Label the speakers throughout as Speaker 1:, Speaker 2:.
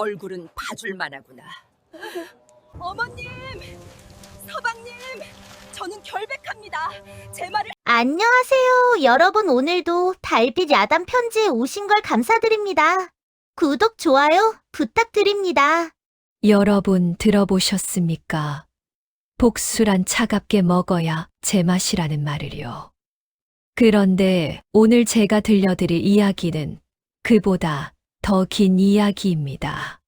Speaker 1: 얼굴은 봐줄만 하구나. 어머님, 서방님, 저는 결백합니다. 제 말을
Speaker 2: 안녕하세요. 여러분 오늘도 달빛 야단 편지에 오신 걸 감사드립니다. 구독, 좋아요 부탁드립니다.
Speaker 3: 여러분 들어보셨습니까? 복수란 차갑게 먹어야 제맛이라는 말을요. 그런데 오늘 제가 들려드릴 이야기는 그보다 더 긴 이야기입니다.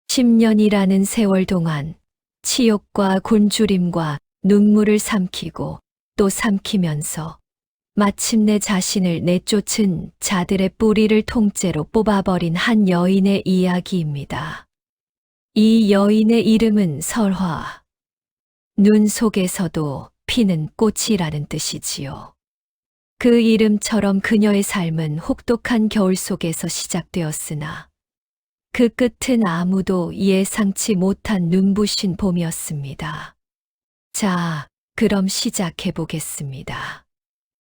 Speaker 3: 10년이라는 세월 동안 치욕과 곤주림과 눈물을 삼키고 또 삼키면서 마침내 자신을 내쫓은 자들의 뿌리를 통째로 뽑아버린 한 여인의 이야기입니다. 이 여인의 이름은 설화. 눈 속에서도 피는 꽃이라는 뜻이지요. 그 이름처럼 그녀의 삶은 혹독한 겨울 속에서 시작되었으나 그 끝은 아무도 예상치 못한 눈부신 봄이었습니다. 자, 그럼 시작해 보겠습니다.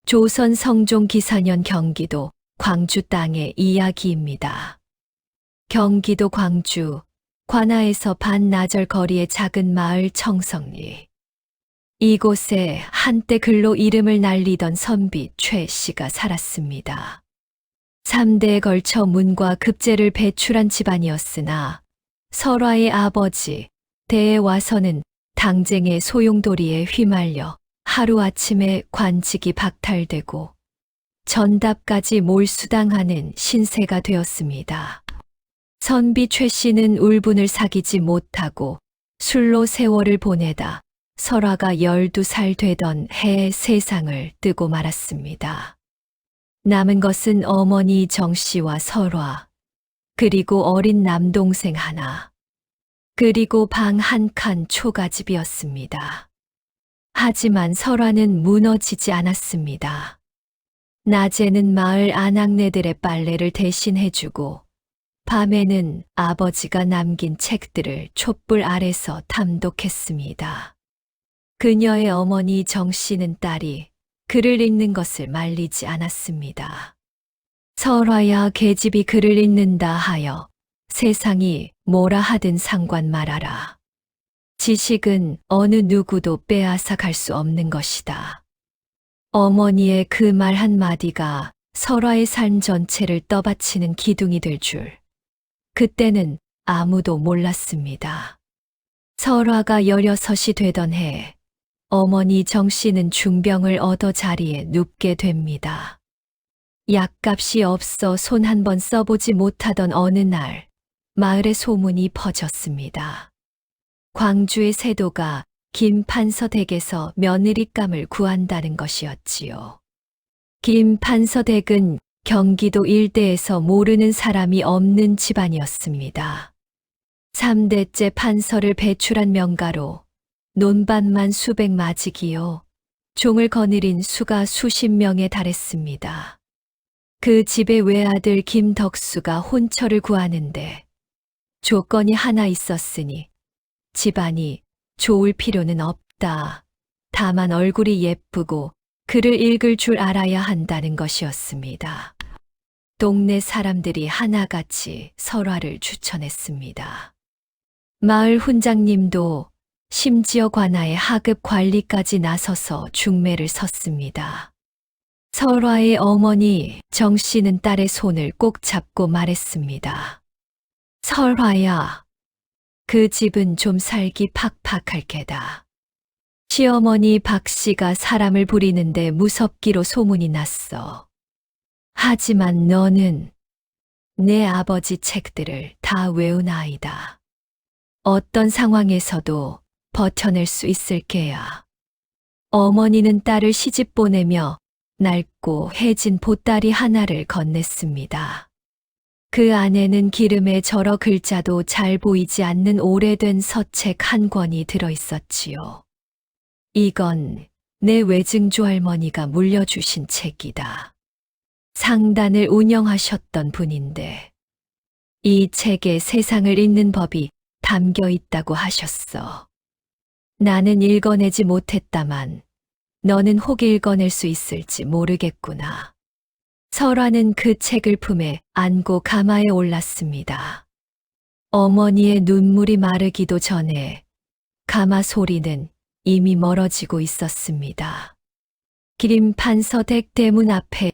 Speaker 3: 조선 성종 기사년 경기도 광주 땅의 이야기입니다. 경기도 광주 관아에서 반나절 거리의 작은 마을 청성리. 이곳에 한때 글로 이름을 날리던 선비 최 씨가 살았습니다. 3대에 걸쳐 문과 급제를 배출한 집안이었으나 설화의 아버지 대에 와서는 당쟁의 소용돌이에 휘말려 하루아침에 관직이 박탈되고 전답까지 몰수당하는 신세가 되었습니다. 선비 최 씨는 울분을 사귀지 못하고 술로 세월을 보내다 설화가 12살 되던 해에 세상을 뜨고 말았습니다. 남은 것은 어머니 정 씨와 설화, 그리고 어린 남동생 하나, 그리고 방 한 칸 초가집이었습니다. 하지만 설화는 무너지지 않았습니다. 낮에는 마을 아낙네들의 빨래를 대신해주고 밤에는 아버지가 남긴 책들을 촛불 아래서 탐독했습니다. 그녀의 어머니 정 씨는 딸이 글을 읽는 것을 말리지 않았습니다. 설화야 계집이 글을 읽는다 하여 세상이 뭐라 하든 상관 말아라. 지식은 어느 누구도 빼앗아 갈 수 없는 것이다. 어머니의 그 말 한마디가 설화의 삶 전체를 떠받치는 기둥이 될 줄 그때는 아무도 몰랐습니다. 설화가 16이 되던 해 어머니 정 씨는 중병을 얻어 자리에 눕게 됩니다. 약값이 없어 손 한 번 써보지 못하던 어느 날 마을에 소문이 퍼졌습니다. 광주의 세도가 김 판서 댁에서 며느리감을 구한다는 것이었지요. 김 판서 댁은 경기도 일대에서 모르는 사람이 없는 집안이었습니다. 3대째 판서를 배출한 명가로 논밭만 수백 마직이요. 종을 거느린 수가 수십 명에 달했습니다. 그 집의 외아들 김덕수가 혼처를 구하는데 조건이 하나 있었으니 집안이 좋을 필요는 없다. 다만 얼굴이 예쁘고 글을 읽을 줄 알아야 한다는 것이었습니다. 동네 사람들이 하나같이 설화를 추천했습니다. 마을 훈장님도 심지어 관아의 하급 관리까지 나서서 중매를 섰습니다. 설화의 어머니 정 씨는 딸의 손을 꼭 잡고 말했습니다. 설화야, 그 집은 좀 살기 팍팍할 게다. 시어머니 박 씨가 사람을 부리는데 무섭기로 소문이 났어. 하지만 너는 내 아버지 책들을 다 외운 아이다. 어떤 상황에서도 버텨낼 수 있을 게야. 어머니는 딸을 시집 보내며 낡고 해진 보따리 하나를 건넸습니다. 그 안에는 기름에 절어 글자도 잘 보이지 않는 오래된 서책 한 권이 들어있었지요. 이건 내 외증조 할머니가 물려주신 책이다. 상단을 운영하셨던 분인데 이 책에 세상을 읽는 법이 담겨 있다고 하셨어. 나는 읽어내지 못했다만 너는 혹 읽어낼 수 있을지 모르겠구나. 설화는 그 책을 품에 안고 가마에 올랐습니다. 어머니의 눈물이 마르기도 전에 가마소리는 이미 멀어지고 있었습니다. 기림 판서댁 대문 앞에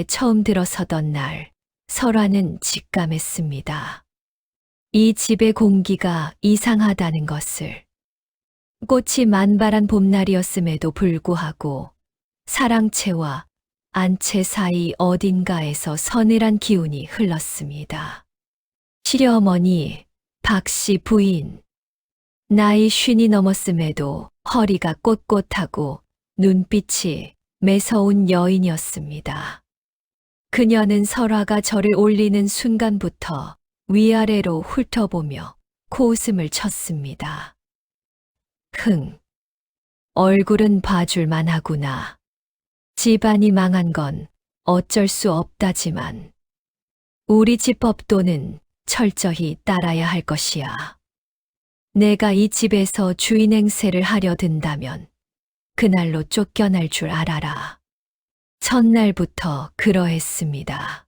Speaker 3: 처음 들어서던 날, 설화는 직감했습니다. 이 집의 공기가 이상하다는 것을. 꽃이 만발한 봄날이었음에도 불구하고 사랑채와 안채 사이 어딘가에서 서늘한 기운이 흘렀습니다. 시어머니, 박씨 부인. 나이 50이 넘었음에도 허리가 꼿꼿하고 눈빛이 매서운 여인이었습니다. 그녀는 설화가 절을 올리는 순간부터 위아래로 훑어보며 코웃음을 쳤습니다. 얼굴은 봐줄만 하구나. 집안이 망한 건 어쩔 수 없다지만 우리 집 법도는 철저히 따라야 할 것이야. 내가 이 집에서 주인 행세를 하려 든다면 그날로 쫓겨날 줄 알아라. 첫날부터 그러했습니다.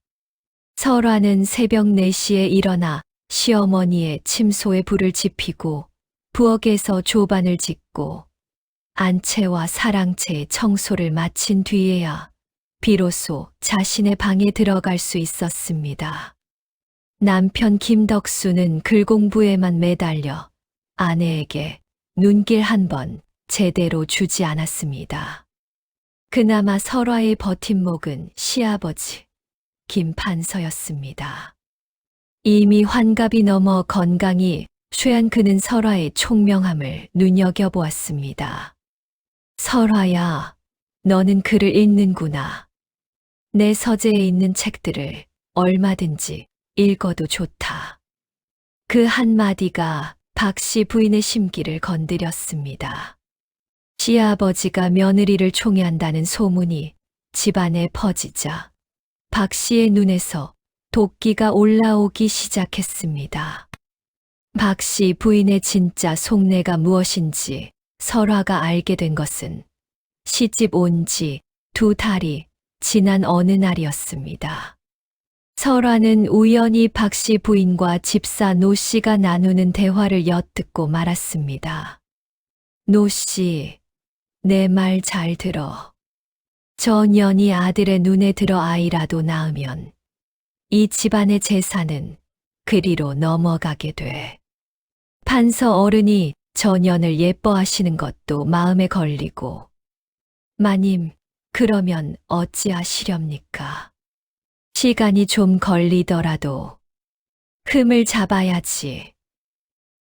Speaker 3: 설화는 새벽 4시에 일어나 시어머니의 침소에 불을 지피고 부엌에서 조반을 짓고 안채와 사랑채의 청소를 마친 뒤에야 비로소 자신의 방에 들어갈 수 있었습니다. 남편 김덕수는 글 공부에만 매달려 아내에게 눈길 한 번 제대로 주지 않았습니다. 그나마 설화의 버팀목은 시아버지 김판서였습니다. 이미 환갑이 넘어 건강이 쇠한 그는 설화의 총명함을 눈여겨보았습니다. 설화야, 너는 글을 읽는구나. 내 서재에 있는 책들을 얼마든지 읽어도 좋다. 그 한마디가 박씨 부인의 심기를 건드렸습니다. 시아버지가 며느리를 총애한다는 소문이 집안에 퍼지자 박씨의 눈에서 도끼가 올라오기 시작했습니다. 박씨 부인의 진짜 속내가 무엇인지 설화가 알게 된 것은 시집 온 지 2달이 지난 어느 날이었습니다. 설화는 우연히 박씨 부인과 집사 노씨가 나누는 대화를 엿듣고 말았습니다. 노씨, 내 말 잘 들어. 저 년이 아들의 눈에 들어 아이라도 낳으면 이 집안의 재산은 그리로 넘어가게 돼. 판서 어른이 저 년을 예뻐하시는 것도 마음에 걸리고, 마님, 그러면 어찌하시렵니까? 시간이 좀 걸리더라도 흠을 잡아야지.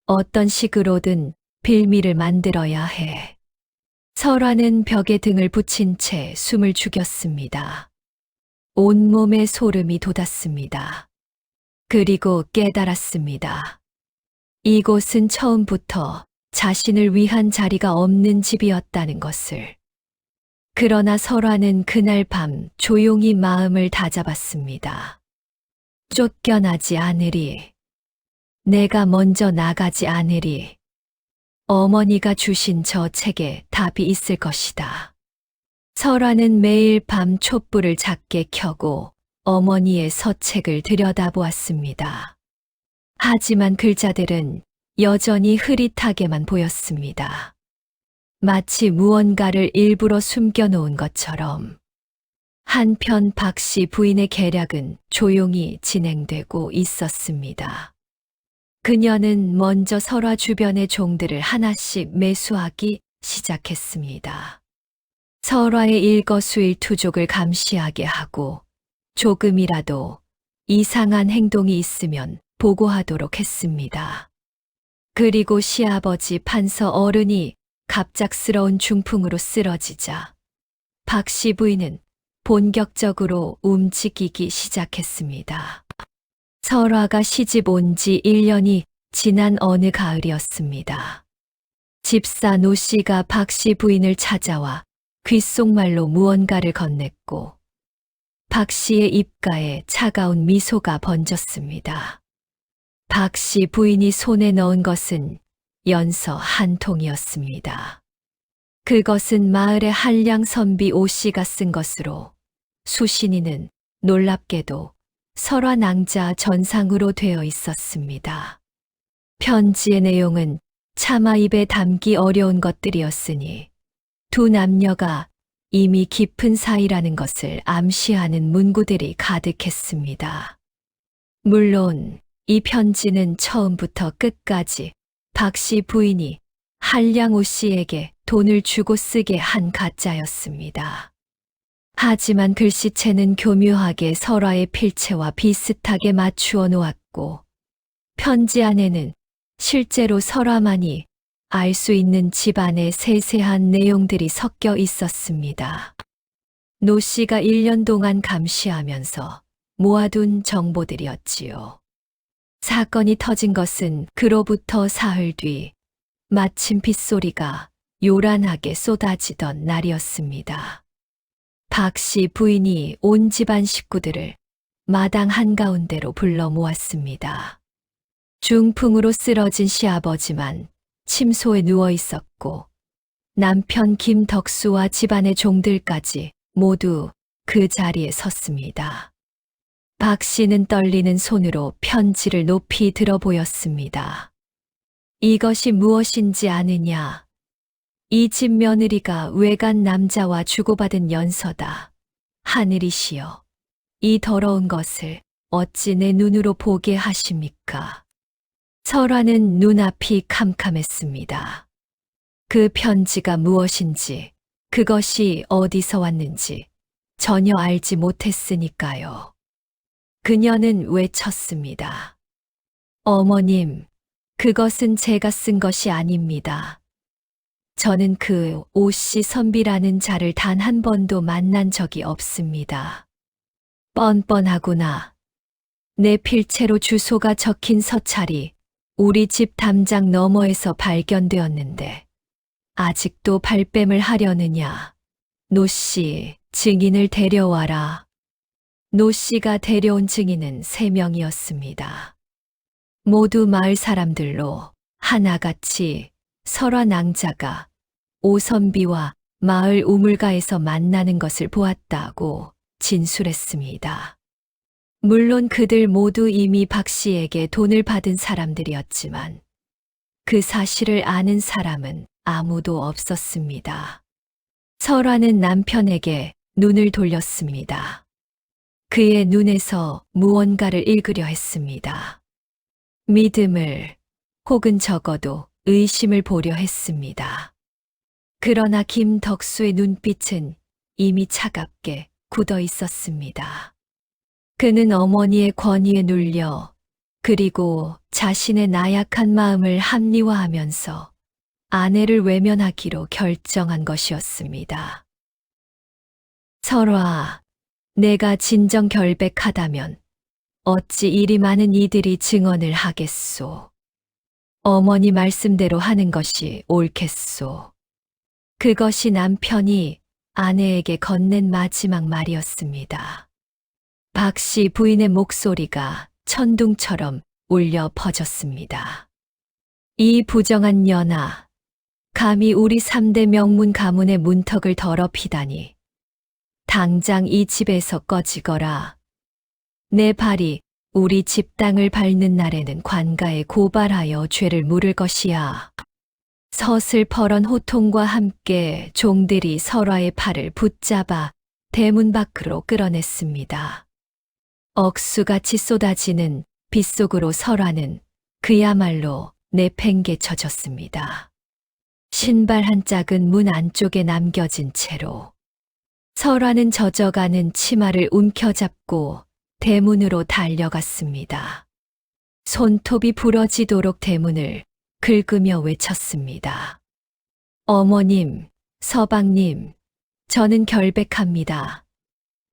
Speaker 3: 어떤 식으로든 빌미를 만들어야 해. 설화는 벽에 등을 붙인 채 숨을 죽였습니다. 온몸에 소름이 돋았습니다. 그리고 깨달았습니다. 이곳은 처음부터 자신을 위한 자리가 없는 집이었다는 것을. 그러나 설화는 그날 밤 조용히 마음을 다잡았습니다. 쫓겨나지 않으리. 내가 먼저 나가지 않으리. 어머니가 주신 저 책에 답이 있을 것이다. 설화는 매일 밤 촛불을 작게 켜고 어머니의 서책을 들여다보았습니다. 하지만 글자들은 여전히 흐릿하게만 보였습니다. 마치 무언가를 일부러 숨겨놓은 것처럼. 한편 박씨 부인의 계략은 조용히 진행되고 있었습니다. 그녀는 먼저 설화 주변의 종들을 하나씩 매수하기 시작했습니다. 설화의 일거수일투족을 감시하게 하고 조금이라도 이상한 행동이 있으면 보고하도록 했습니다. 그리고 시아버지 판서 어른이 갑작스러운 중풍으로 쓰러지자 박씨 부인은 본격적으로 움직이기 시작했습니다. 설화가 시집 온 지 1년이 지난 어느 가을이었습니다. 집사 노씨가 박씨 부인을 찾아와 귓속말로 무언가를 건넸고 박씨의 입가에 차가운 미소가 번졌습니다. 박씨 부인이 손에 넣은 것은 연서 한 통이었습니다. 그것은 마을의 한량 선비 오씨가 쓴 것으로 수신이는 놀랍게도 설화 낭자 전상으로 되어 있었습니다. 편지의 내용은 차마 입에 담기 어려운 것들이었으니 두 남녀가 이미 깊은 사이라는 것을 암시하는 문구들이 가득했습니다. 물론 이 편지는 처음부터 끝까지 박 씨 부인이 한량호 씨에게 돈을 주고 쓰게 한 가짜였습니다. 하지만 글씨체는 교묘하게 설화의 필체와 비슷하게 맞추어 놓았고 편지 안에는 실제로 설화만이 알 수 있는 집안의 세세한 내용들이 섞여 있었습니다. 노 씨가 1년 동안 감시하면서 모아둔 정보들이었지요. 사건이 터진 것은 그로부터 사흘 뒤 마침 빗소리가 요란하게 쏟아지던 날이었습니다. 박 씨 부인이 온 집안 식구들을 마당 한가운데로 불러 모았습니다. 중풍으로 쓰러진 시아버지만 침소에 누워 있었고 남편 김덕수와 집안의 종들까지 모두 그 자리에 섰습니다. 박 씨는 떨리는 손으로 편지를 높이 들어 보였습니다. 이것이 무엇인지 아느냐? 이 집 며느리가 외간 남자와 주고받은 연서다. 하늘이시여, 이 더러운 것을 어찌 내 눈으로 보게 하십니까? 설화는 눈앞이 캄캄했습니다. 그 편지가 무엇인지, 그것이 어디서 왔는지 전혀 알지 못했으니까요. 그녀는 외쳤습니다. 어머님, 그것은 제가 쓴 것이 아닙니다. 저는 그 오씨 선비라는 자를 단 한 번도 만난 적이 없습니다. 뻔뻔하구나. 내 필체로 주소가 적힌 서찰이 우리 집 담장 너머에서 발견되었는데 아직도 발뺌을 하려느냐. 노씨, 증인을 데려와라. 노씨가 데려온 증인은 3명이었습니다. 모두 마을 사람들로 하나같이 설화 낭자가 오선비와 마을 우물가에서 만나는 것을 보았다고 진술했습니다. 물론 그들 모두 이미 박 씨에게 돈을 받은 사람들이었지만 그 사실을 아는 사람은 아무도 없었습니다. 설화는 남편에게 눈을 돌렸습니다. 그의 눈에서 무언가를 읽으려 했습니다. 믿음을 혹은 적어도 의심을 보려 했습니다. 그러나 김덕수의 눈빛은 이미 차갑게 굳어 있었습니다. 그는 어머니의 권위에 눌려 그리고 자신의 나약한 마음을 합리화하면서 아내를 외면하기로 결정한 것이었습니다. 설화, 내가 진정 결백하다면 어찌 이리 많은 이들이 증언을 하겠소. 어머니 말씀대로 하는 것이 옳겠소. 그것이 남편이 아내에게 건넨 마지막 말이었습니다. 박 씨 부인의 목소리가 천둥처럼 울려 퍼졌습니다. 이 부정한 년아, 감히 우리 3대 명문 가문의 문턱을 더럽히다니. 당장 이 집에서 꺼지거라. 내 발이 우리 집 땅을 밟는 날에는 관가에 고발하여 죄를 물을 것이야. 서슬퍼런 호통과 함께 종들이 설화의 팔을 붙잡아 대문 밖으로 끌어냈습니다. 억수같이 쏟아지는 빗속으로 설화는 그야말로 내팽개쳐졌습니다. 신발 한 짝은 문 안쪽에 남겨진 채로 설화는 젖어가는 치마를 움켜잡고 대문으로 달려갔습니다. 손톱이 부러지도록 대문을 긁으며 외쳤습니다. 어머님, 서방님, 저는 결백합니다.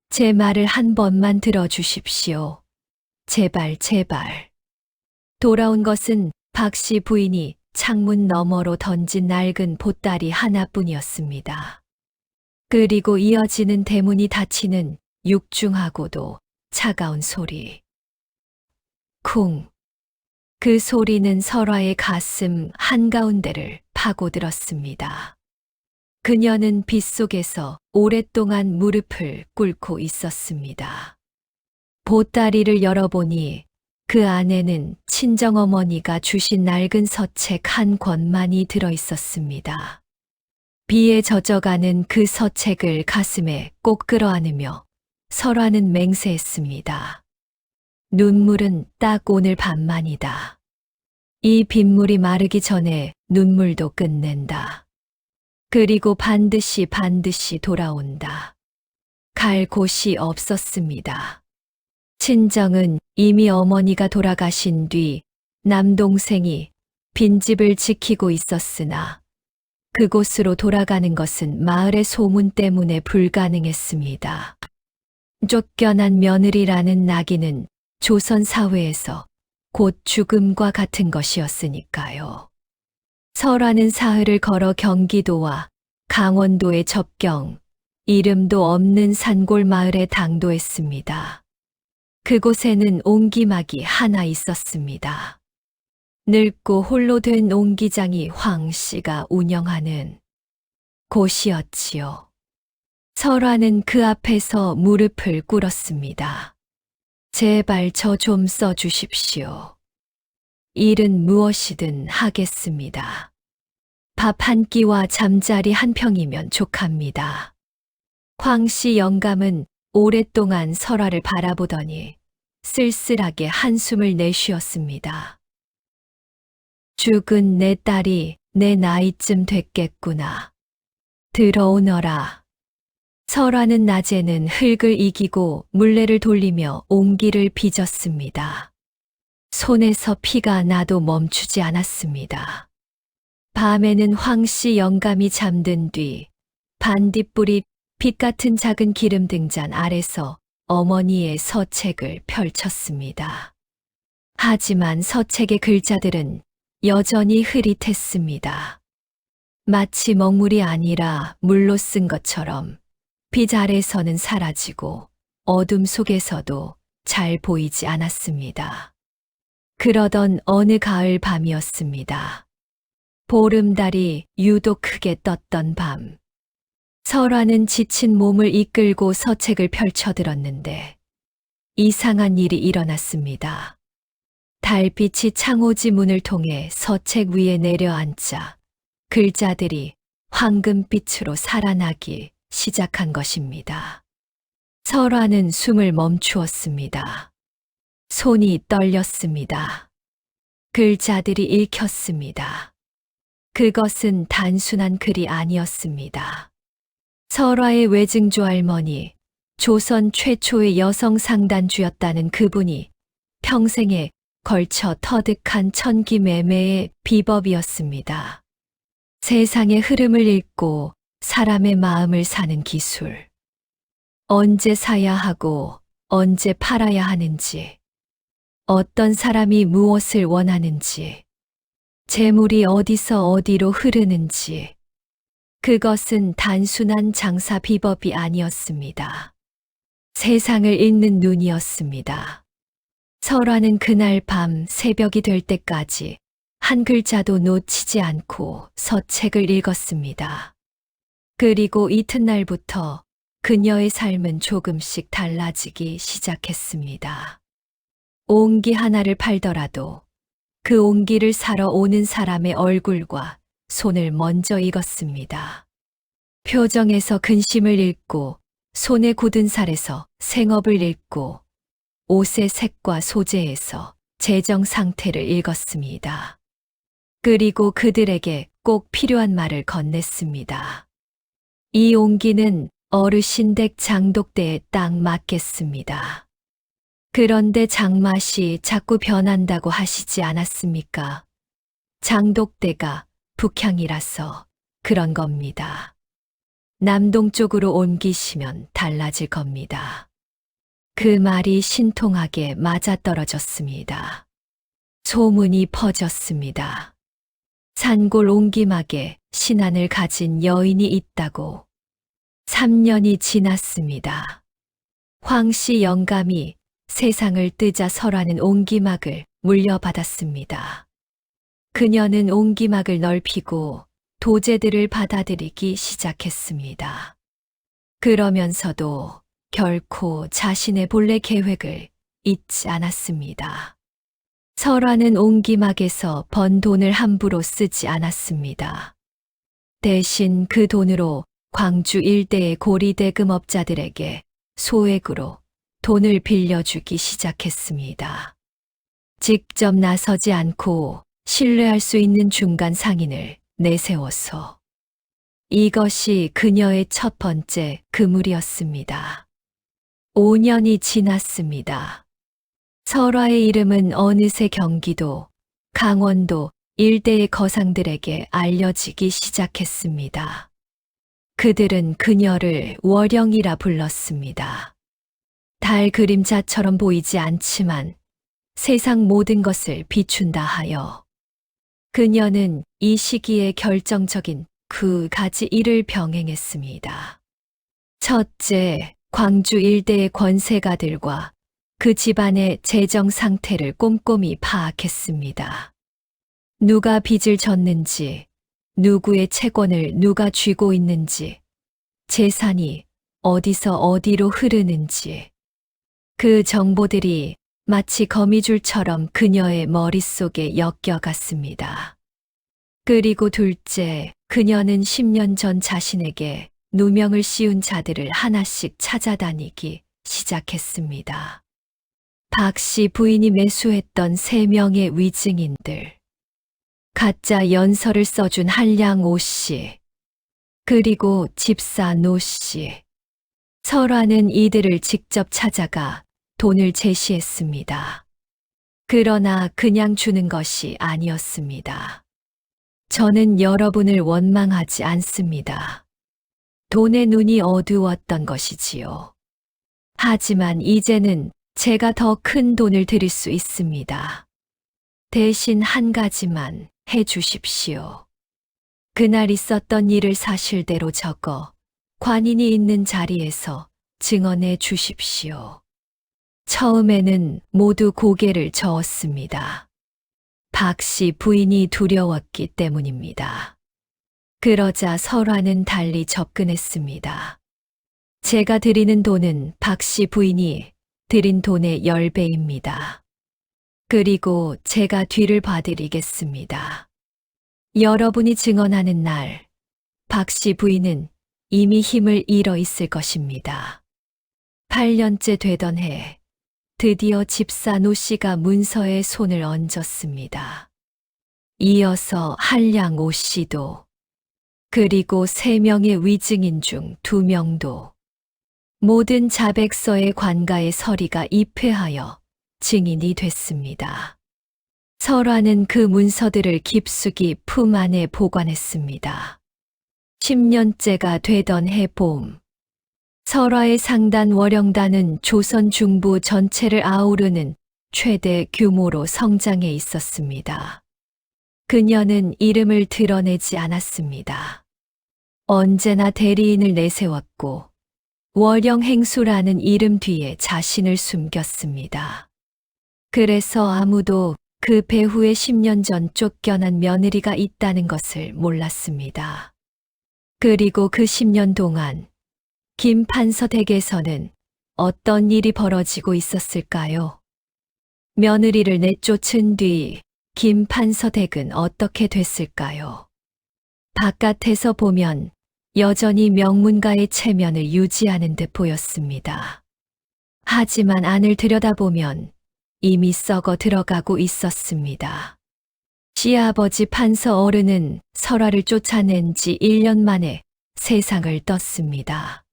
Speaker 3: 제 말을 한 번만 들어주십시오. 제발, 제발. 돌아온 것은 박 씨 부인이 창문 너머로 던진 낡은 보따리 하나뿐이었습니다. 그리고 이어지는 대문이 닫히는 육중하고도 차가운 소리. 쿵. 그 소리는 설화의 가슴 한가운데를 파고들었습니다. 그녀는 빗속에서 오랫동안 무릎을 꿇고 있었습니다. 보따리를 열어보니 그 안에는 친정어머니가 주신 낡은 서책 한 권만이 들어 있었습니다. 비에 젖어가는 그 서책을 가슴에 꼭 끌어안으며 설화는 맹세했습니다. 눈물은 딱 오늘 밤만이다. 이 빗물이 마르기 전에 눈물도 끝낸다. 그리고 반드시 돌아온다. 갈 곳이 없었습니다. 친정은 이미 어머니가 돌아가신 뒤 남동생이 빈집을 지키고 있었으나 그곳으로 돌아가는 것은 마을의 소문 때문에 불가능했습니다. 쫓겨난 며느리라는 낙인은 조선 사회에서 곧 죽음과 같은 것이었으니까요. 설화는 사흘을 걸어 경기도와 강원도의 접경, 이름도 없는 산골 마을에 당도했습니다. 그곳에는 옹기막이 하나 있었습니다. 늙고 홀로 된 옹기장이 황 씨가 운영하는 곳이었지요. 설화는 그 앞에서 무릎을 꿇었습니다. 제발 저 좀 써주십시오. 일은 무엇이든 하겠습니다. 밥 한 끼와 잠자리 한 평이면 족합니다. 황 씨 영감은 오랫동안 설화를 바라보더니 쓸쓸하게 한숨을 내쉬었습니다. 죽은 내 딸이 내 나이쯤 됐겠구나. 들어오너라. 설화는 낮에는 흙을 이기고 물레를 돌리며 옹기를 빚었습니다. 손에서 피가 나도 멈추지 않았습니다. 밤에는 황씨 영감이 잠든 뒤 반딧불이 빛 같은 작은 기름 등잔 아래서 어머니의 서책을 펼쳤습니다. 하지만 서책의 글자들은 여전히 흐릿했습니다. 마치 먹물이 아니라 물로 쓴 것처럼 빛 아래서는 사라지고 어둠 속에서도 잘 보이지 않았습니다. 그러던 어느 가을 밤이었습니다. 보름달이 유독 크게 떴던 밤. 설화는 지친 몸을 이끌고 서책을 펼쳐들었는데 이상한 일이 일어났습니다. 달빛이 창호지 문을 통해 서책 위에 내려앉자 글자들이 황금빛으로 살아나기 시작한 것입니다. 설화는 숨을 멈추었습니다. 손이 떨렸습니다. 글자들이 읽혔습니다. 그것은 단순한 글이 아니었습니다. 설화의 외증조 할머니, 조선 최초의 여성 상단주였다는 그분이 평생에 걸쳐 터득한 천기매매의 비법이었습니다. 세상의 흐름을 읽고 사람의 마음을 사는 기술. 언제 사야 하고 언제 팔아야 하는지, 어떤 사람이 무엇을 원하는지, 재물이 어디서 어디로 흐르는지, 그것은 단순한 장사 비법이 아니었습니다. 세상을 읽는 눈이었습니다. 설화는 그날 밤 새벽이 될 때까지 한 글자도 놓치지 않고 서책을 읽었습니다. 그리고 이튿날부터 그녀의 삶은 조금씩 달라지기 시작했습니다. 옹기 하나를 팔더라도 그 옹기를 사러 오는 사람의 얼굴과 손을 먼저 읽었습니다. 표정에서 근심을 읽고 손에 굳은 살에서 생업을 읽고 옷의 색과 소재에서 재정 상태를 읽었습니다. 그리고 그들에게 꼭 필요한 말을 건넸습니다. 이 옹기는 어르신 댁 장독대에 딱 맞겠습니다. 그런데 장맛이 자꾸 변한다고 하시지 않았습니까? 장독대가 북향이라서 그런 겁니다. 남동쪽으로 옮기시면 달라질 겁니다. 그 말이 신통하게 맞아떨어졌습니다. 소문이 퍼졌습니다. 산골 옹기막에 신안을 가진 여인이 있다고. 3년이 지났습니다. 황씨 영감이 세상을 뜨자 설하는 옹기막을 물려받았습니다. 그녀는 옹기막을 넓히고 도제들을 받아들이기 시작했습니다. 그러면서도 결코 자신의 본래 계획을 잊지 않았습니다. 설화는 옹기막에서 번 돈을 함부로 쓰지 않았습니다. 대신 그 돈으로 광주 일대의 고리대금업자들에게 소액으로 돈을 빌려주기 시작했습니다. 직접 나서지 않고 신뢰할 수 있는 중간 상인을 내세워서. 이것이 그녀의 첫 번째 그물이었습니다. 5년이 지났습니다. 설화의 이름은 어느새 경기도, 강원도 일대의 거상들에게 알려지기 시작했습니다. 그들은 그녀를 월영이라 불렀습니다. 달 그림자처럼 보이지 않지만 세상 모든 것을 비춘다 하여 그녀는 이 시기에 결정적인 두 가지 일을 병행했습니다. 첫째, 광주 일대의 권세가들과 그 집안의 재정 상태를 꼼꼼히 파악했습니다. 누가 빚을 졌는지, 누구의 채권을 누가 쥐고 있는지, 재산이 어디서 어디로 흐르는지, 그 정보들이 마치 거미줄처럼 그녀의 머릿속에 엮여갔습니다. 그리고 둘째, 그녀는 10년 전 자신에게 누명을 씌운 자들을 하나씩 찾아다니기 시작했습니다. 박 씨 부인이 매수했던 3명의 위증인들, 가짜 연설을 써준 한량 오 씨, 그리고 집사 노 씨. 설화는 이들을 직접 찾아가 돈을 제시했습니다. 그러나 그냥 주는 것이 아니었습니다. 저는 여러분을 원망하지 않습니다. 돈에 눈이 어두웠던 것이지요. 하지만 이제는 제가 더 큰 돈을 드릴 수 있습니다. 대신 한 가지만 해 주십시오. 그날 있었던 일을 사실대로 적어 관인이 있는 자리에서 증언해 주십시오. 처음에는 모두 고개를 저었습니다. 박 씨 부인이 두려웠기 때문입니다. 그러자 설화는 달리 접근했습니다. 제가 드리는 돈은 박 씨 부인이 드린 돈의 10배입니다. 그리고 제가 뒤를 봐드리겠습니다. 여러분이 증언하는 날, 박 씨 부인은 이미 힘을 잃어 있을 것입니다. 8년째 되던 해, 드디어 집사 노 씨가 문서에 손을 얹었습니다. 이어서 한량 오 씨도, 그리고 3명의 위증인 중 2명도 모든 자백서의 관가의 서리가 입회하여 증인이 됐습니다. 설화는 그 문서들을 깊숙이 품 안에 보관했습니다. 10년째가 되던 해 봄, 설화의 상단 월영단은 조선 중부 전체를 아우르는 최대 규모로 성장해 있었습니다. 그녀는 이름을 드러내지 않았습니다. 언제나 대리인을 내세웠고 월영 행수라는 이름 뒤에 자신을 숨겼습니다. 그래서 아무도 그 배후에 10년 전 쫓겨난 며느리가 있다는 것을 몰랐습니다. 그리고 그 10년 동안 김 판서 댁에서는 어떤 일이 벌어지고 있었을까요? 며느리를 내쫓은 뒤 김 판서 댁은 어떻게 됐을까요? 바깥에서 보면 여전히 명문가의 체면을 유지하는 듯 보였습니다. 하지만 안을 들여다보면 이미 썩어 들어가고 있었습니다. 시아버지 판서 어른은 설화를 쫓아낸 지 1년 만에 세상을 떴습니다.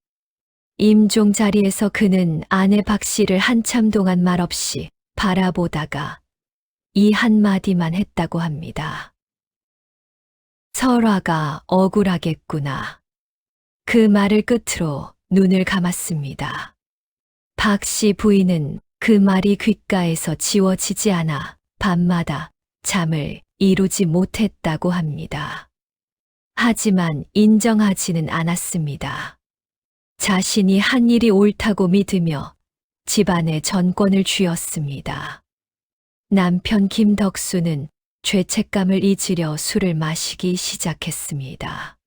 Speaker 3: 임종 자리에서 그는 아내 박 씨를 한참 동안 말없이 바라보다가 이 한마디만 했다고 합니다. 설화가 억울하겠구나. 그 말을 끝으로 눈을 감았습니다. 박 씨 부인은 그 말이 귓가에서 지워지지 않아 밤마다 잠을 이루지 못했다고 합니다. 하지만 인정하지는 않았습니다. 자신이 한 일이 옳다고 믿으며 집안의 전권을 쥐었습니다. 남편 김덕수는 죄책감을 잊으려 술을 마시기 시작했습니다.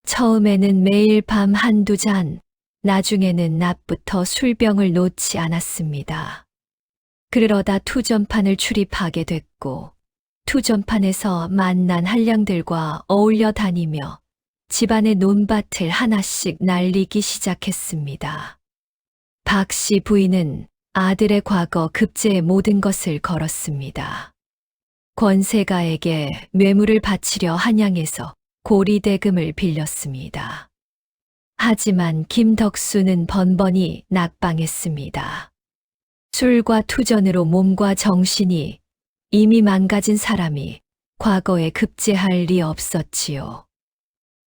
Speaker 3: 처음에는 매일 밤 한두 잔, 나중에는 낮부터 술병을 놓지 않았습니다. 그러다 투전판을 출입하게 됐고, 투전판에서 만난 한량들과 어울려 다니며 집안의 논밭을 하나씩 날리기 시작했습니다. 박 씨 부인은 아들의 과거 급제의 모든 것을 걸었습니다. 권세가에게 뇌물을 바치려 한양에서 고리대금을 빌렸습니다. 하지만 김덕수는 번번이 낙방했습니다. 술과 투전으로 몸과 정신이 이미 망가진 사람이 과거에 급제할 리 없었지요.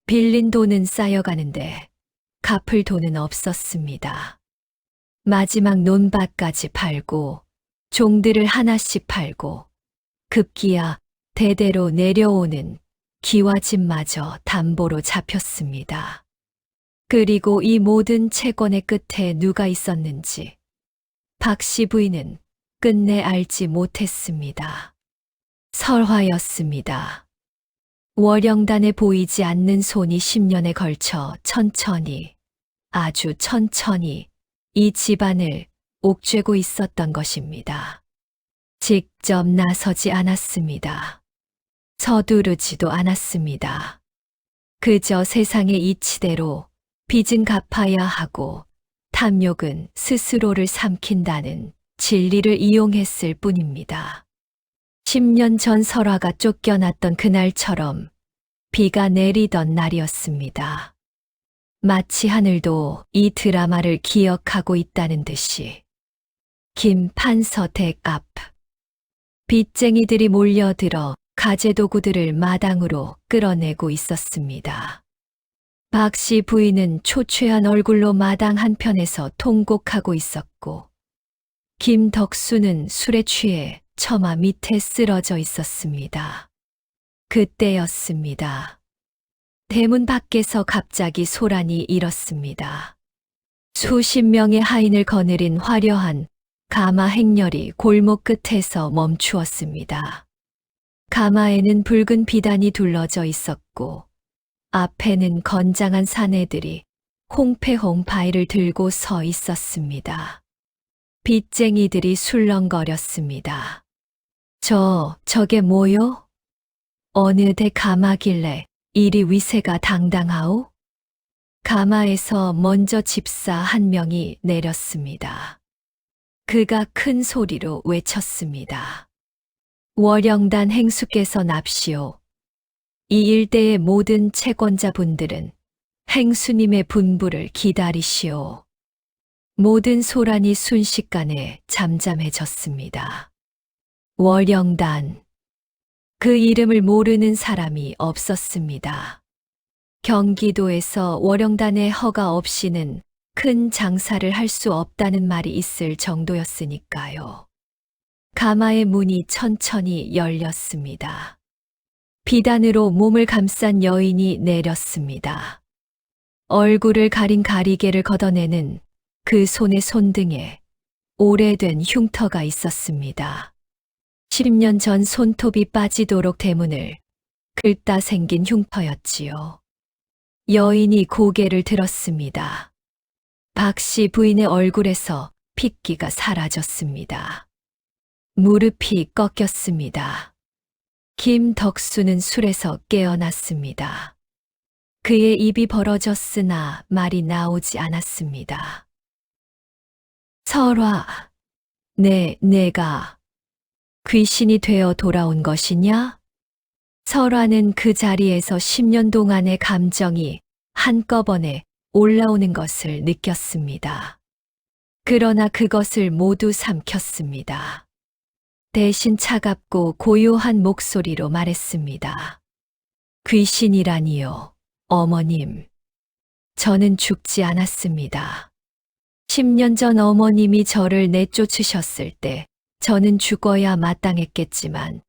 Speaker 3: 빌린 돈은 쌓여가는데 갚을 돈은 없었습니다. 마지막 논밭까지 팔고 종들을 하나씩 팔고 급기야 대대로 내려오는 기와집마저 담보로 잡혔습니다. 그리고 이 모든 채권의 끝에 누가 있었는지 박 씨 부인은 끝내 알지 못했습니다. 설화였습니다. 월영단에 보이지 않는 손이 10년에 걸쳐 천천히, 아주 천천히 이 집안을 옥죄고 있었던 것입니다. 직접 나서지 않았습니다. 서두르지도 않았습니다. 그저 세상의 이치대로 빚은 갚아야 하고 탐욕은 스스로를 삼킨다는 진리를 이용했을 뿐입니다. 10년 전 설화가 쫓겨났던 그날처럼 비가 내리던 날이었습니다. 마치 하늘도 이 드라마를 기억하고 있다는 듯이. 김 판서 댁 앞. 빚쟁이들이 몰려들어 가재도구들을 마당으로 끌어내고 있었습니다. 박 씨 부인은 초췌한 얼굴로 마당 한편에서 통곡하고 있었고, 김덕수는 술에 취해 처마 밑에 쓰러져 있었습니다. 그때였습니다. 대문 밖에서 갑자기 소란이 일었습니다. 수십 명의 하인을 거느린 화려한 가마 행렬이 골목 끝에서 멈추었습니다. 가마에는 붉은 비단이 둘러져 있었고 앞에는 건장한 사내들이 홍패홍 바위를 들고 서 있었습니다. 빚쟁이들이 술렁거렸습니다. 저게 뭐요? 어느 데 가마길래 이리 위세가 당당하오? 가마에서 먼저 집사 한 명이 내렸습니다. 그가 큰 소리로 외쳤습니다. 월영단 행수께서 납시오. 이 일대의 모든 채권자분들은 행수님의 분부를 기다리시오. 모든 소란이 순식간에 잠잠해졌습니다. 월영단. 그 이름을 모르는 사람이 없었습니다. 경기도에서 월영단의 허가 없이는 큰 장사를 할 수 없다는 말이 있을 정도였으니까요. 가마의 문이 천천히 열렸습니다. 비단으로 몸을 감싼 여인이 내렸습니다. 얼굴을 가린 가리개를 걷어내는 그 손의 손등에 오래된 흉터가 있었습니다. 10년 전 손톱이 빠지도록 대문을 긁다 생긴 흉터였지요. 여인이 고개를 들었습니다. 박 씨 부인의 얼굴에서 핏기가 사라졌습니다. 무릎이 꺾였습니다. 김덕수는 술에서 깨어났습니다. 그의 입이 벌어졌으나 말이 나오지 않았습니다. 설화, 내가 귀신이 되어 돌아온 것이냐? 설화는 그 자리에서 10년 동안의 감정이 한꺼번에 올라오는 것을 느꼈습니다. 그러나 그것을 모두 삼켰습니다. 대신 차갑고 고요한 목소리로 말했습니다. 귀신이라니요, 어머님. 저는 죽지 않았습니다. 10년 전 어머님이 저를 내쫓으셨을 때 저는 죽어야 마땅했겠지만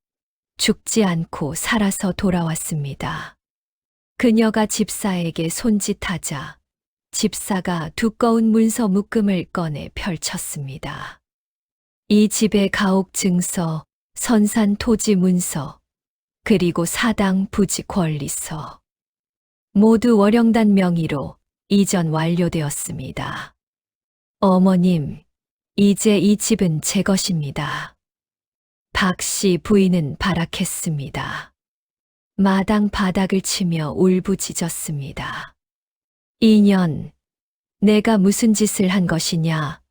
Speaker 3: 죽지 않고 살아서 돌아왔습니다. 그녀가 집사에게 손짓하자 집사가 두꺼운 문서 묶음을 꺼내 펼쳤습니다. 이 집의 가옥 증서, 선산 토지 문서, 그리고 사당 부지 권리서 모두 월영단 명의로 이전 완료되었습니다. 어머님, 이제 이 집은 제 것입니다. 박 씨 부인은 발악했습니다. 마당 바닥을 치며 울부짖었습니다. 2년, 내가 무슨 짓을 한 것이냐?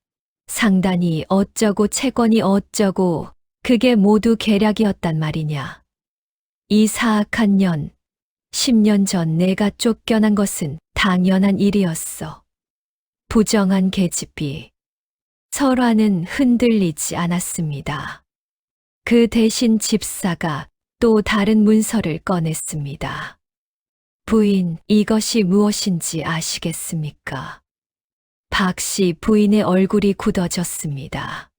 Speaker 3: 상단이 어쩌고 채권이 어쩌고 그게 모두 계략이었단 말이냐? 이 사악한 년, 10년 전 내가 쫓겨난 것은 당연한 일이었어. 부정한 계집비. 설화는 흔들리지 않았습니다. 그 대신 집사가 또 다른 문서를 꺼냈습니다. 부인, 이것이 무엇인지 아시겠습니까? 박 씨 부인의 얼굴이 굳어졌습니다.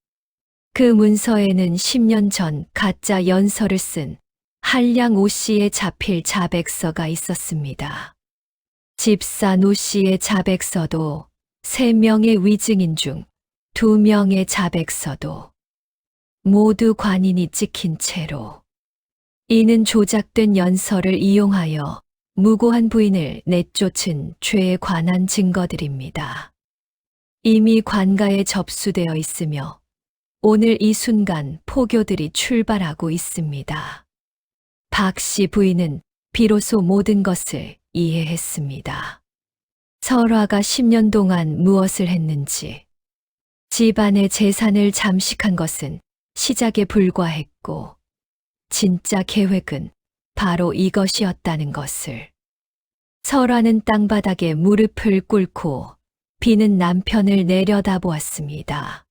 Speaker 3: 그 문서에는 10년 전 가짜 연서를 쓴 한량 오 씨의 자필 자백서가 있었습니다. 집사 노 씨의 자백서도 3명의 위증인 중 2명의 자백서도 모두 관인이 찍힌 채로 이는 조작된 연서를 이용하여 무고한 부인을 내쫓은 죄에 관한 증거들입니다. 이미 관가에 접수되어 있으며 오늘 이 순간 포교들이 출발하고 있습니다. 박 씨 부인은 비로소 모든 것을 이해했습니다. 설화가 10년 동안 무엇을 했는지, 집안의 재산을 잠식한 것은 시작에 불과했고, 진짜 계획은 바로 이것이었다는 것을. 설화는 땅바닥에 무릎을 꿇고 비는 남편을 내려다보았습니다.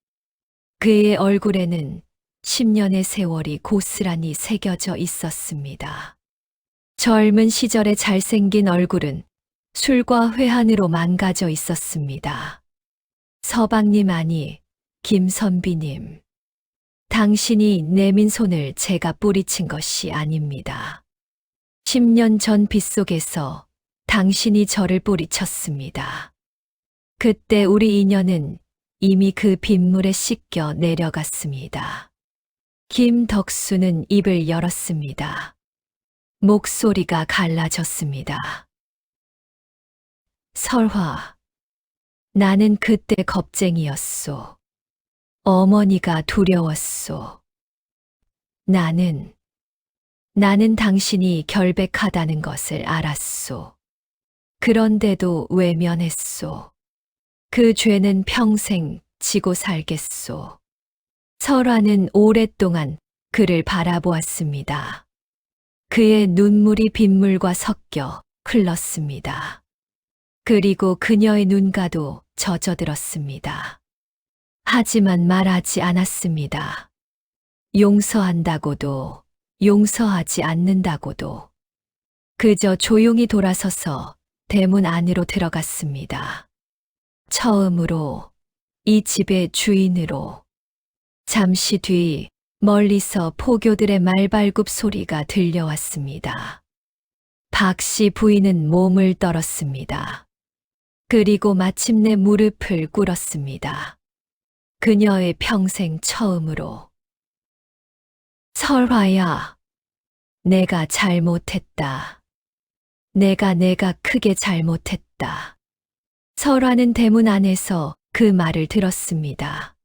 Speaker 3: 그의 얼굴에는 10년의 세월이 고스란히 새겨져 있었습니다. 젊은 시절의 잘생긴 얼굴은 술과 회한으로 망가져 있었습니다. 서방님 아니, 김선비님. 당신이 내민 손을 제가 뿌리친 것이 아닙니다. 10년 전 빗속에서 당신이 저를 뿌리쳤습니다. 그때 우리 인연은 이미 그 빗물에 씻겨 내려갔습니다. 김덕수는 입을 열었습니다. 목소리가 갈라졌습니다. 설화, 나는 그때 겁쟁이였소. 어머니가 두려웠소. 나는 당신이 결백하다는 것을 알았소. 그런데도 외면했소. 그 죄는 평생 지고 살겠소. 설화는 오랫동안 그를 바라보았습니다. 그의 눈물이 빗물과 섞여 흘렀습니다. 그리고 그녀의 눈가도 젖어들었습니다. 하지만 말하지 않았습니다. 용서한다고도 용서하지 않는다고도 그저 조용히 돌아서서 대문 안으로 들어갔습니다. 처음으로 이 집의 주인으로. 잠시 뒤 멀리서 포교들의 말발굽 소리가 들려왔습니다. 박 씨 부인은 몸을 떨었습니다. 그리고 마침내 무릎을 꿇었습니다. 그녀의 평생 처음으로. 설화야, 내가 잘못했다. 내가 크게 잘못했다. 설화는 대문 안에서 그 말을 들었습니다.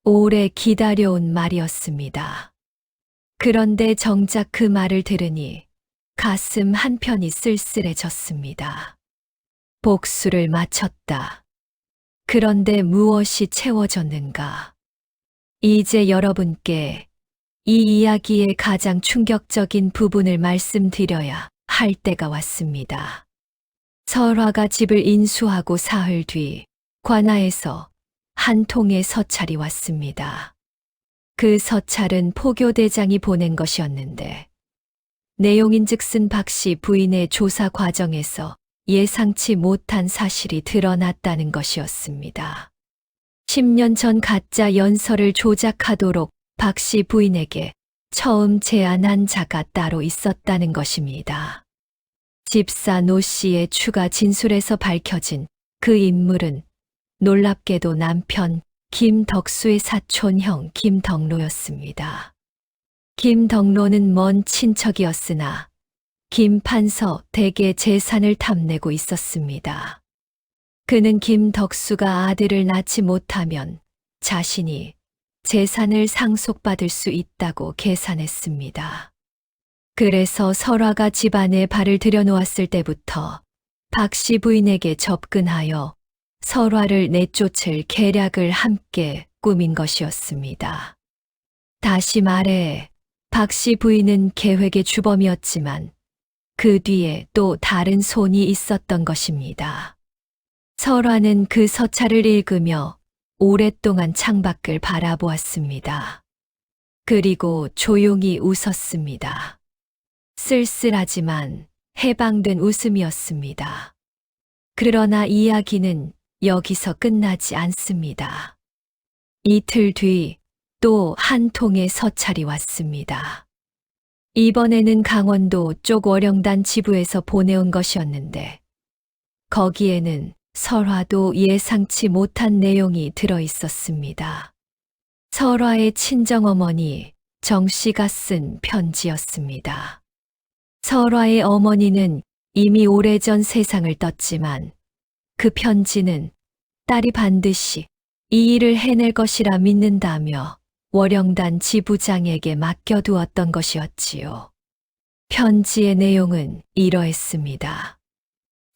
Speaker 3: 오래 기다려온 말이었습니다. 그런데 정작 그 말을 들으니 가슴 한편이 쓸쓸해졌습니다. 복수를 마쳤다. 그런데 무엇이 채워졌는가? 이제 여러분께 이 이야기의 가장 충격적인 부분을 말씀드려야 할 때가 왔습니다. 설화가 집을 인수하고 사흘 뒤 관아에서 한 통의 서찰이 왔습니다. 그 서찰은 포교대장이 보낸 것이었는데 내용인즉슨 박 씨 부인의 조사 과정에서 예상치 못한 사실이 드러났다는 것이었습니다. 10년 전 가짜 연서를 조작하도록 박 씨 부인에게 처음 제안한 자가 따로 있었다는 것입니다. 집사 노 씨의 추가 진술에서 밝혀진 그 인물은 놀랍게도 남편 김덕수의 사촌형 김덕로였습니다. 김덕로는 먼 친척이었으나 김판서 댁의 재산을 탐내고 있었습니다. 그는 김덕수가 아들을 낳지 못하면 자신이 재산을 상속받을 수 있다고 계산했습니다. 그래서 설화가 집안에 발을 들여놓았을 때부터 박 씨 부인에게 접근하여 설화를 내쫓을 계략을 함께 꾸민 것이었습니다. 다시 말해 박 씨 부인은 계획의 주범이었지만 그 뒤에 또 다른 손이 있었던 것입니다. 설화는 그 서찰을 읽으며 오랫동안 창밖을 바라보았습니다. 그리고 조용히 웃었습니다. 쓸쓸하지만 해방된 웃음이었습니다. 그러나 이야기는 여기서 끝나지 않습니다. 이틀 뒤 또 한 통의 서찰이 왔습니다. 이번에는 강원도 쪽 월영단 지부에서 보내온 것이었는데 거기에는 설화도 예상치 못한 내용이 들어 있었습니다. 설화의 친정어머니 정 씨가 쓴 편지였습니다. 설화의 어머니는 이미 오래전 세상을 떴지만 그 편지는 딸이 반드시 이 일을 해낼 것이라 믿는다며 월영단 지부장에게 맡겨두었던 것이었지요. 편지의 내용은 이러했습니다.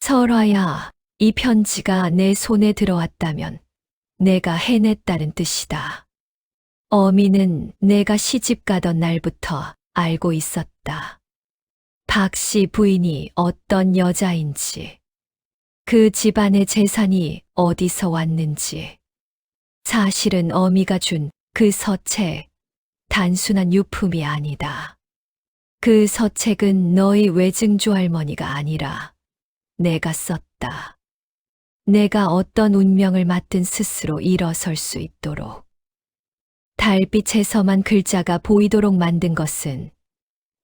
Speaker 3: 설화야, 이 편지가 내 손에 들어왔다면 내가 해냈다는 뜻이다. 어미는 내가 시집가던 날부터 알고 있었다. 박 씨 부인이 어떤 여자인지, 그 집안의 재산이 어디서 왔는지, 사실은 어미가 준 그 서책, 단순한 유품이 아니다. 그 서책은 너희 외증조 할머니가 아니라 내가 썼다. 내가 어떤 운명을 맞든 스스로 일어설 수 있도록. 달빛에서만 글자가 보이도록 만든 것은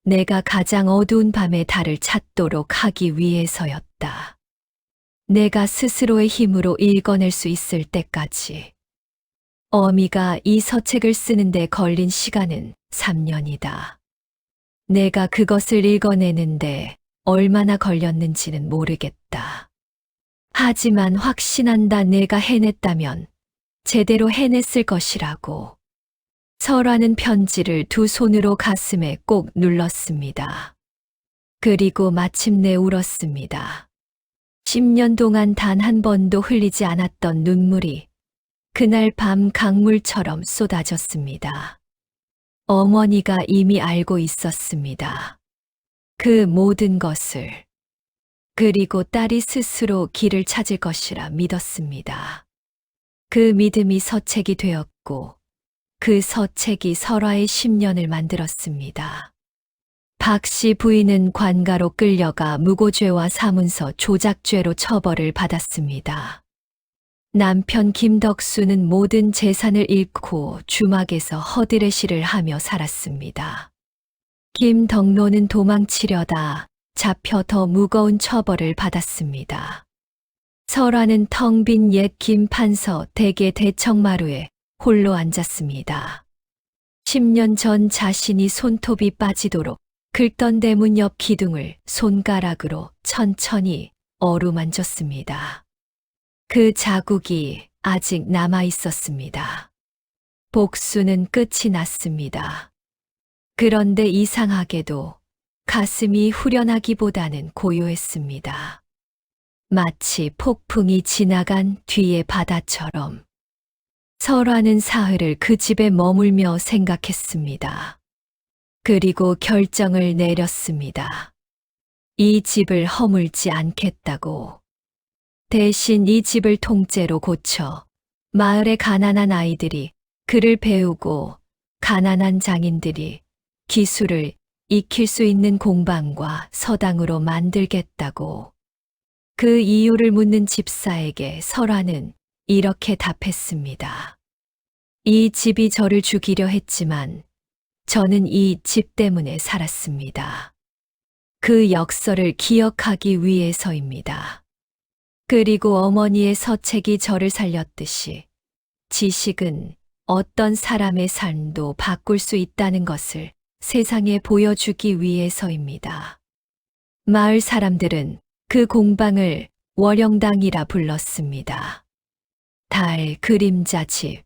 Speaker 3: 내가 가장 어두운 밤에 달을 찾도록 하기 위해서였다. 내가 스스로의 힘으로 읽어낼 수 있을 때까지. 어미가 이 서책을 쓰는데 걸린 시간은 3년이다. 내가 그것을 읽어내는데 얼마나 걸렸는지는 모르겠다. 하지만 확신한다. 내가 해냈다면 제대로 해냈을 것이라고. 설화는 편지를 두 손으로 가슴에 꼭 눌렀습니다. 그리고 마침내 울었습니다. 10년 동안 단 한 번도 흘리지 않았던 눈물이 그날 밤 강물처럼 쏟아졌습니다. 어머니가 이미 알고 있었습니다. 그 모든 것을. 그리고 딸이 스스로 길을 찾을 것이라 믿었습니다. 그 믿음이 서책이 되었고 그 서책이 설화의 10년을 만들었습니다. 박 씨 부인은 관가로 끌려가 무고죄와 사문서 조작죄로 처벌을 받았습니다. 남편 김덕수는 모든 재산을 잃고 주막에서 허드레시를 하며 살았습니다. 김덕로는 도망치려다 잡혀 더 무거운 처벌을 받았습니다. 설화는 텅 빈 옛 김판서 댁의 대청마루에 홀로 앉았습니다. 10년 전 자신이 손톱이 빠지도록 긁던 대문 옆 기둥을 손가락으로 천천히 어루만졌습니다. 그 자국이 아직 남아 있었습니다. 복수는 끝이 났습니다. 그런데 이상하게도 가슴이 후련하기보다는 고요했습니다. 마치 폭풍이 지나간 뒤의 바다처럼. 설화는 사흘을 그 집에 머물며 생각했습니다. 그리고 결정을 내렸습니다. 이 집을 허물지 않겠다고. 대신 이 집을 통째로 고쳐 마을의 가난한 아이들이 글을 배우고 가난한 장인들이 기술을 익힐 수 있는 공방과 서당으로 만들겠다고. 그 이유를 묻는 집사에게 설화는 이렇게 답했습니다. 이 집이 저를 죽이려 했지만 저는 이 집 때문에 살았습니다. 그 역설을 기억하기 위해서입니다. 그리고 어머니의 서책이 저를 살렸듯이 지식은 어떤 사람의 삶도 바꿀 수 있다는 것을 세상에 보여주기 위해서입니다. 마을 사람들은 그 공방을 월영당이라 불렀습니다. 달 그림자 집.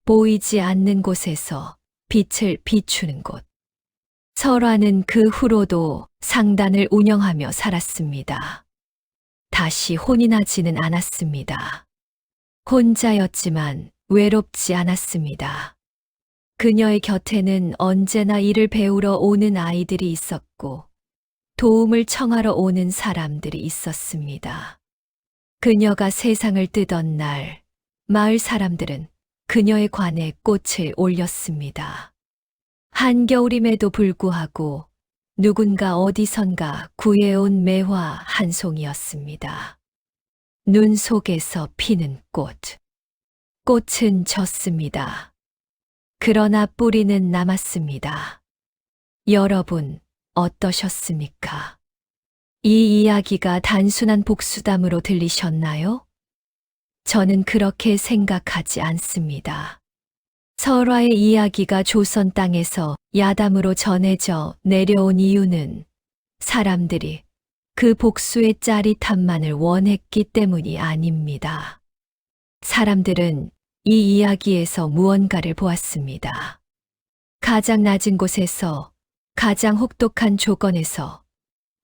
Speaker 3: 보이지 않는 곳에서 빛을 비추는 곳. 설화는 그 후로도 상단을 운영하며 살았습니다. 다시 혼이 나지는 않았습니다. 혼자였지만 외롭지 않았습니다. 그녀의 곁에는 언제나 일을 배우러 오는 아이들이 있었고 도움을 청하러 오는 사람들이 있었습니다. 그녀가 세상을 뜨던 날, 마을 사람들은 그녀의 관에 꽃을 올렸습니다. 한겨울임에도 불구하고 누군가 어디선가 구해온 매화 한 송이였습니다. 눈 속에서 피는 꽃. 꽃은 졌습니다. 그러나 뿌리는 남았습니다. 여러분, 어떠셨습니까? 이 이야기가 단순한 복수담으로 들리셨나요? 저는 그렇게 생각하지 않습니다. 설화의 이야기가 조선 땅에서 야담으로 전해져 내려온 이유는 사람들이 그 복수의 짜릿함만을 원했기 때문이 아닙니다. 사람들은 이 이야기에서 무언가를 보았습니다. 가장 낮은 곳에서, 가장 혹독한 조건에서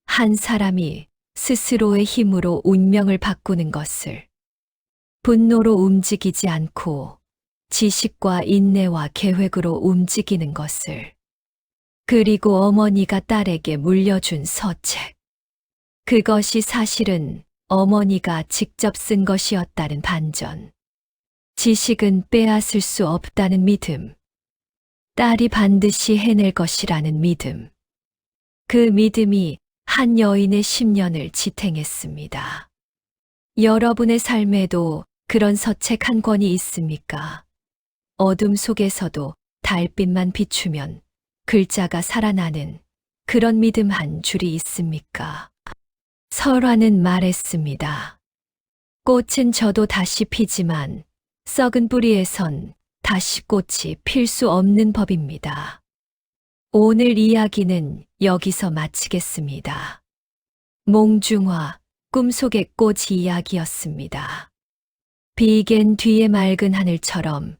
Speaker 3: 한 사람이 스스로의 힘으로 운명을 바꾸는 것을, 분노로 움직이지 않고 지식과 인내와 계획으로 움직이는 것을, 그리고 어머니가 딸에게 물려준 서책. 그것이 사실은 어머니가 직접 쓴 것이었다는 반전. 지식은 빼앗을 수 없다는 믿음. 딸이 반드시 해낼 것이라는 믿음. 그 믿음이 한 여인의 10년을 지탱했습니다. 여러분의 삶에도 그런 서책 한 권이 있습니까? 어둠 속에서도 달빛만 비추면 글자가 살아나는 그런 믿음 한 줄이 있습니까? 설화는 말했습니다. 꽃은 져도 다시 피지만 썩은 뿌리에선 다시 꽃이 필 수 없는 법입니다. 오늘 이야기는 여기서 마치겠습니다. 몽중화, 꿈속의 꽃 이야기였습니다. 비겐 뒤의 맑은 하늘처럼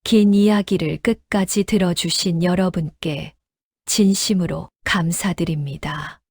Speaker 3: 긴 이야기를 끝까지 들어주신 여러분께 진심으로 감사드립니다.